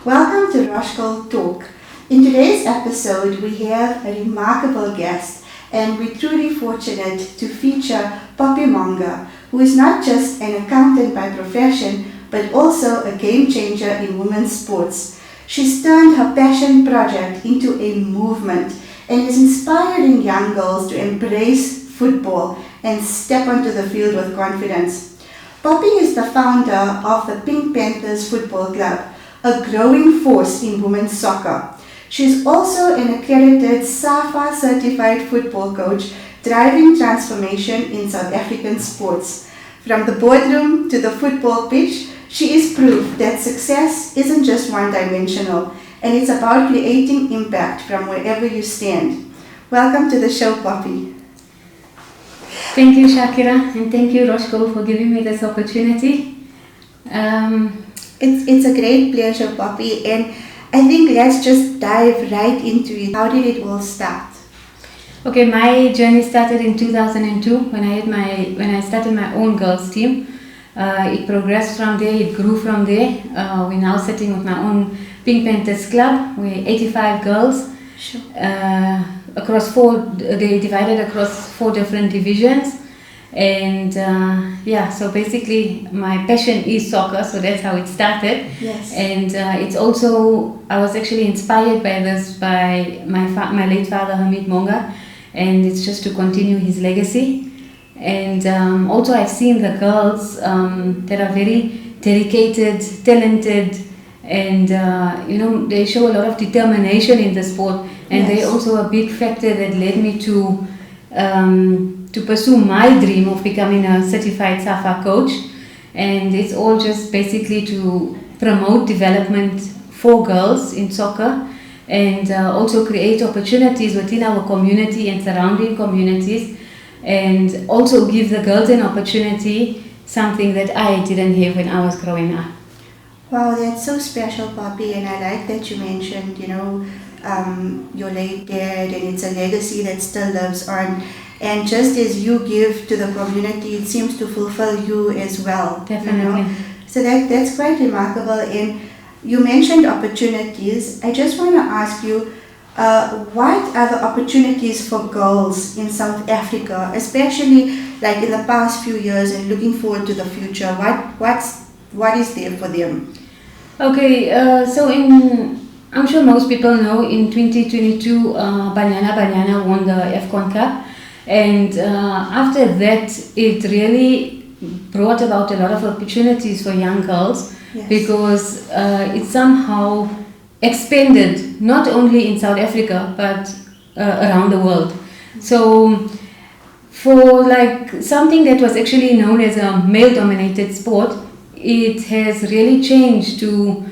Welcome to Roshgold Talk. In today's episode, we have a remarkable guest, and we're truly fortunate to feature Poppy Monga, who is not just an accountant by profession, but also a game changer in women's sports. She's turned her passion project into a movement and is inspiring young girls to embrace football and step onto the field with confidence. Poppy is the founder of the Pink Panthers Football Club, a growing force in women's soccer. She's also an accredited SAFA certified football coach, driving transformation in South African sports. From the boardroom to the football pitch, she is proof that success isn't just one-dimensional, and it's about creating impact from wherever you stand. Welcome to the show, Poppy. Thank you, Shakira, and thank you, Roshgold, for giving me this opportunity. It's a great pleasure, Poppy, and I think let's just dive right into it. How did it all start? Okay, my journey started in 2002 when I started my own girls team. It progressed from there, it grew from there. We're now sitting with my own Pink Panthers Club. We're 85 girls. Sure. They divided across 4 different divisions. And so basically my passion is soccer, so that's how it started. Yes. And it's also, I was actually inspired by this by my late father, Coach Monga, and it's just to continue his legacy. And also I've seen the girls that are very dedicated, talented, and they show a lot of determination in the sport, and they're also a big factor that led me to pursue my dream of becoming a certified SAFA coach. And it's all just basically to promote development for girls in soccer, and also create opportunities within our community and surrounding communities, and also give the girls an opportunity, something that I didn't have when I was growing up. Wow, that's so special, Poppy, and I like that you mentioned, your late dad, and it's a legacy that still lives on. And just as you give to the community, it seems to fulfill you as well. Definitely. So that's quite remarkable. And you mentioned opportunities. I just want to ask you, what are the opportunities for girls in South Africa, especially like in the past few years and looking forward to the future? What is there for them? Okay, I'm sure most people know in 2022, Banyana won the AFCON Cup, and after that, it really brought about a lot of opportunities for young girls. Yes. Because it somehow expanded not only in South Africa but around the world. So for like something that was actually known as a male-dominated sport, it has really changed to,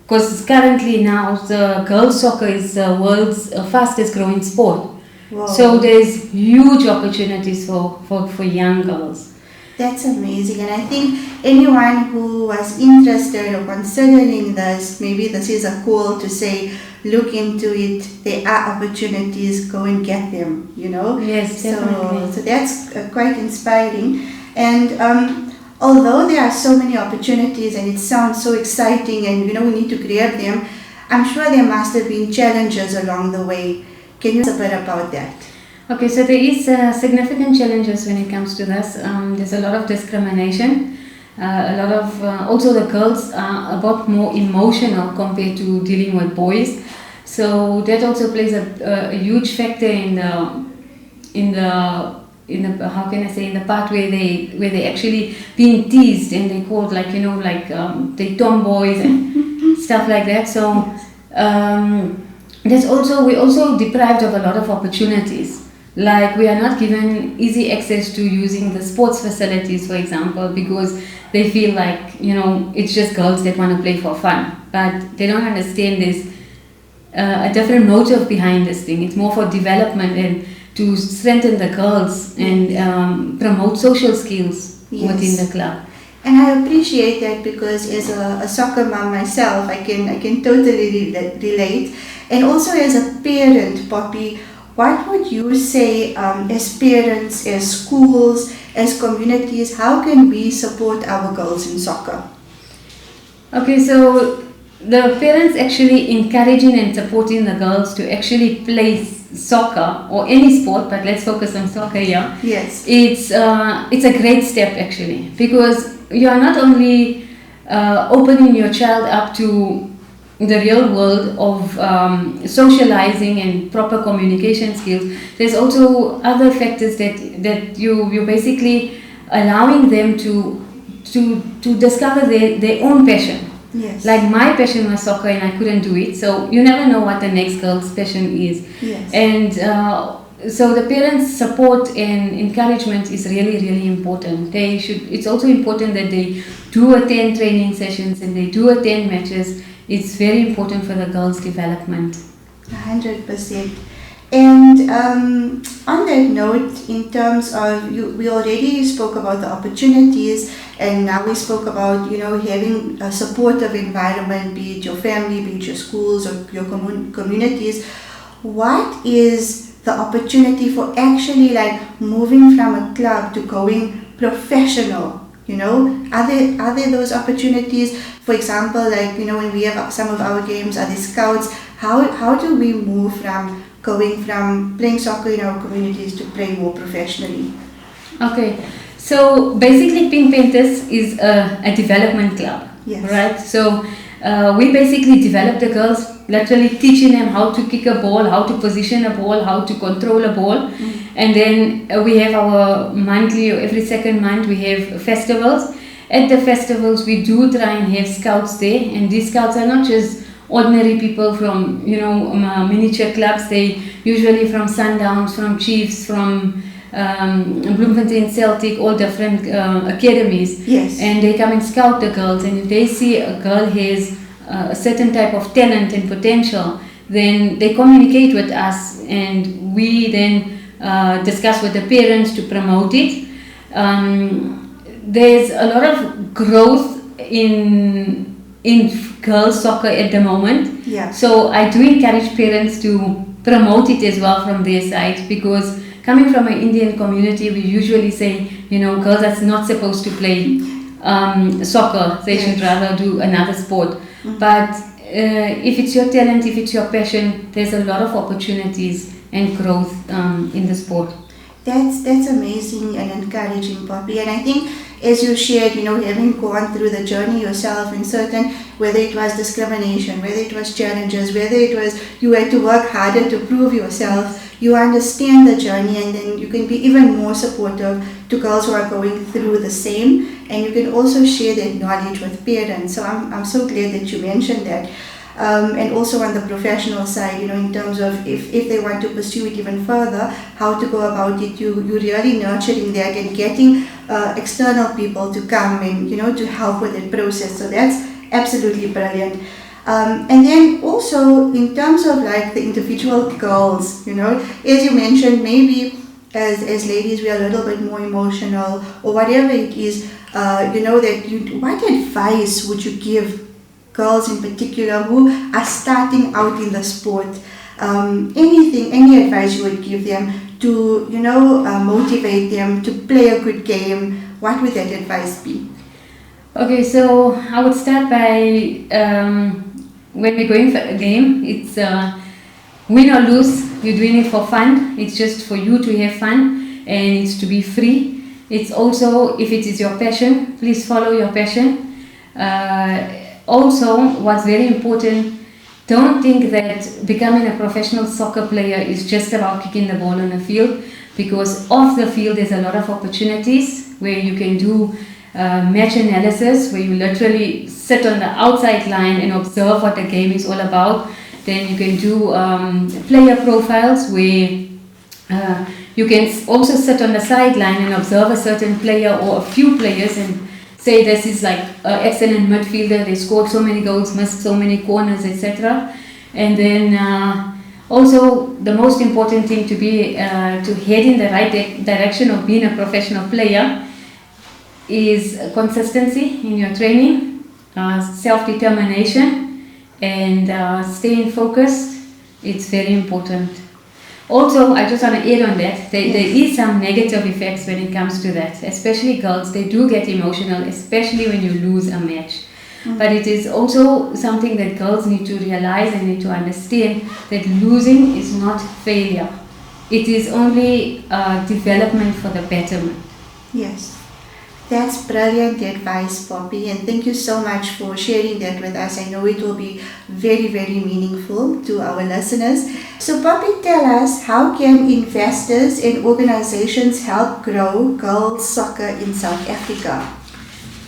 because currently now the girls soccer is the world's fastest growing sport. Wow. So there's huge opportunities for young girls. That's amazing, and I think anyone who was interested or considering this, maybe this is a call to say, look into it, there are opportunities, go and get them, Yes, definitely. So that's quite inspiring. And although there are so many opportunities and it sounds so exciting and we need to grab them, I'm sure there must have been challenges along the way. Can you tell us a bit about that? Okay, so there is significant challenges when it comes to this. There's a lot of discrimination. Also the girls are a lot more emotional compared to dealing with boys. So that also plays a huge factor in the how can I say, in the part where they actually being teased and they called they tomboys and stuff like that. So we're also deprived of a lot of opportunities. Like we are not given easy access to using the sports facilities, for example, because they feel like, it's just girls that want to play for fun. But they don't understand there's a different motive behind this thing. It's more for development and to strengthen the girls and promote social skills within the club. And I appreciate that because as a soccer mom myself, I can totally relate. And also as a parent, Poppy, what would you say as parents, as schools, as communities, how can we support our girls in soccer? Okay, so the parents actually encouraging and supporting the girls to actually play soccer or any sport, but let's focus on soccer here. Yes. It's a great step actually, because you are not only opening your child up to the real world of socializing and proper communication skills. There's also other factors that you're basically allowing them to discover their own passion. Yes. Like my passion was soccer and I couldn't do it, so you never know what the next girl's passion is. Yes. And so the parents' support and encouragement is really, really important. It's also important that they do attend training sessions and they do attend matches. It's very important for the girls' development. 100%. And on that note, in terms of, we already spoke about the opportunities, and now we spoke about, having a supportive environment, be it your family, be it your schools or your communities. What is the opportunity for actually like moving from a club to going professional? Are there those opportunities? For example, like, when we have some of our games, are there scouts? How do we move from going from playing soccer in our communities to playing more professionally? Okay, so basically Pink Panthers is a development club, yes. Right? So we basically develop the girls, literally teaching them how to kick a ball, how to position a ball, how to control a ball. Mm-hmm. And then we have our monthly, or every second month we have festivals. At the festivals we do try and have scouts there, and these scouts are not just ordinary people from miniature clubs. They usually from Sundowns, from Chiefs, from Bloemfontein Celtic, all different academies. Yes. And they come and scout the girls, and if they see a girl has a certain type of talent and potential, then they communicate with us, and we then discuss with the parents to promote it. There's a lot of growth in girls soccer at the moment. Yeah. So I do encourage parents to promote it as well from their side, because coming from an Indian community, we usually say, girls are not supposed to play soccer. They should rather do another sport. Mm-hmm. But if it's your talent, if it's your passion, there's a lot of opportunities and growth in the sport. That's amazing and encouraging, Poppy. And I think, as you shared, having gone through the journey yourself in certain, whether it was discrimination, whether it was challenges, whether it was you had to work harder to prove yourself, you understand the journey, and then you can be even more supportive to girls who are going through the same, and you can also share that knowledge with parents. So I'm so glad that you mentioned that. And also on the professional side, in terms of if they want to pursue it even further, how to go about it, you really nurturing that and getting external people to come and, to help with that process. So that's absolutely brilliant. And then also in terms of like the individual girls, as you mentioned, maybe as ladies we are a little bit more emotional or whatever it is, what advice would you give girls in particular who are starting out in the sport? Any advice you would give them to, motivate them to play a good game? What would that advice be? Okay, so I would start by when we're going for a game, it's win or lose, you're doing it for fun. It's just for you to have fun, and it's to be free. It's also, if it is your passion, please follow your passion. Also, what's very important, don't think that becoming a professional soccer player is just about kicking the ball on the field, because off the field there's a lot of opportunities where you can do match analysis, where you literally sit on the outside line and observe what the game is all about. Then you can do player profiles, where you can also sit on the sideline and observe a certain player or a few players and say this is like an excellent midfielder, they scored so many goals, missed so many corners, etc. And then also the most important thing to be to head in the right direction of being a professional player is consistency in your training, self-determination, and staying focused. It's very important. Also, I just want to add on that, there is some negative effects when it comes to that, especially girls. They do get emotional, especially when you lose a match. But it is also something that girls need to realize and need to understand, that losing is not failure. It is only development for the betterment. Yes. That's brilliant advice, Poppy, and thank you so much for sharing that with us. I know it will be very, very meaningful to our listeners. So, Poppy, tell us, how can investors and organizations help grow girls soccer in South Africa?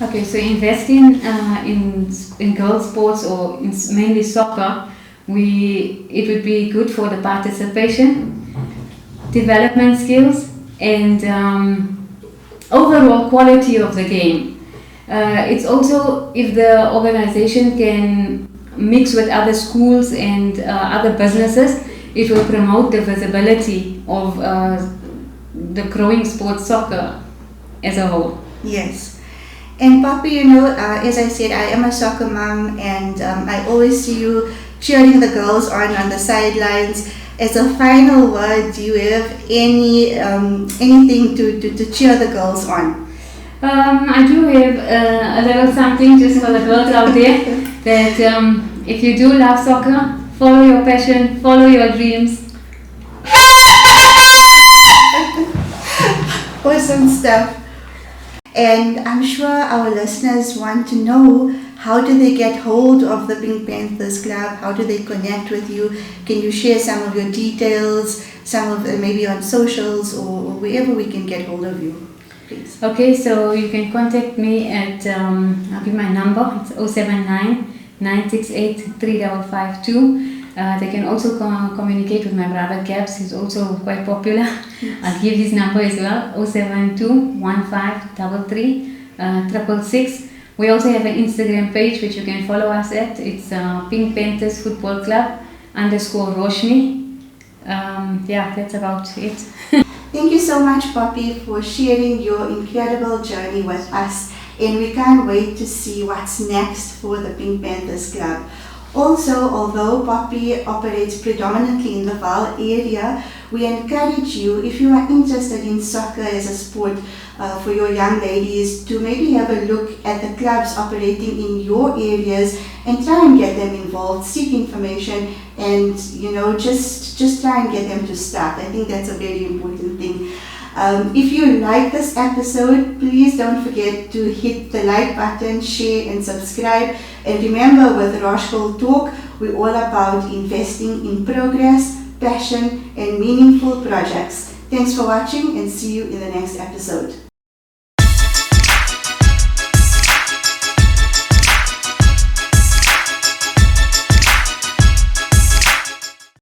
Okay, so investing in girls sports, or in mainly soccer, it would be good for the participation, development skills, and overall quality of the game. It's also, if the organization can mix with other schools and other businesses, it will promote the visibility of the growing sports soccer as a whole. Yes. And Poppy, as I said, I am a soccer mom, and I always see you cheering the girls on the sidelines. As a final word, do you have anything to cheer the girls on? I do have a little something just for the girls out there, that if you do love soccer, follow your passion, follow your dreams. Awesome stuff. And I'm sure our listeners want to know, how do they get hold of the Pink Panthers Club? How do they connect with you? Can you share some of your details, some of maybe on socials or wherever we can get hold of you, please? Okay, so you can contact me at, I'll give my number, it's 079 968 3552. They can also communicate with my brother Gabs, he's also quite popular. Yes. I'll give his number as well, 072 1533 666. We also have an Instagram page which you can follow us at. It's Pink Panthers Football Club _Roshni. That's about it. Thank you so much, Poppy, for sharing your incredible journey with us. And we can't wait to see what's next for the Pink Panthers Club. Also, although Poppy operates predominantly in the Vaal area, we encourage you, if you are interested in soccer as a sport for your young ladies, to maybe have a look at the clubs operating in your areas and try and get them involved, seek information, and just try and get them to start. I think that's a very important thing. If you like this episode, please don't forget to hit the like button, share and subscribe. And remember, with Roshgold Talk, we're all about investing in progress, passion and meaningful projects. Thanks for watching, and see you in the next episode.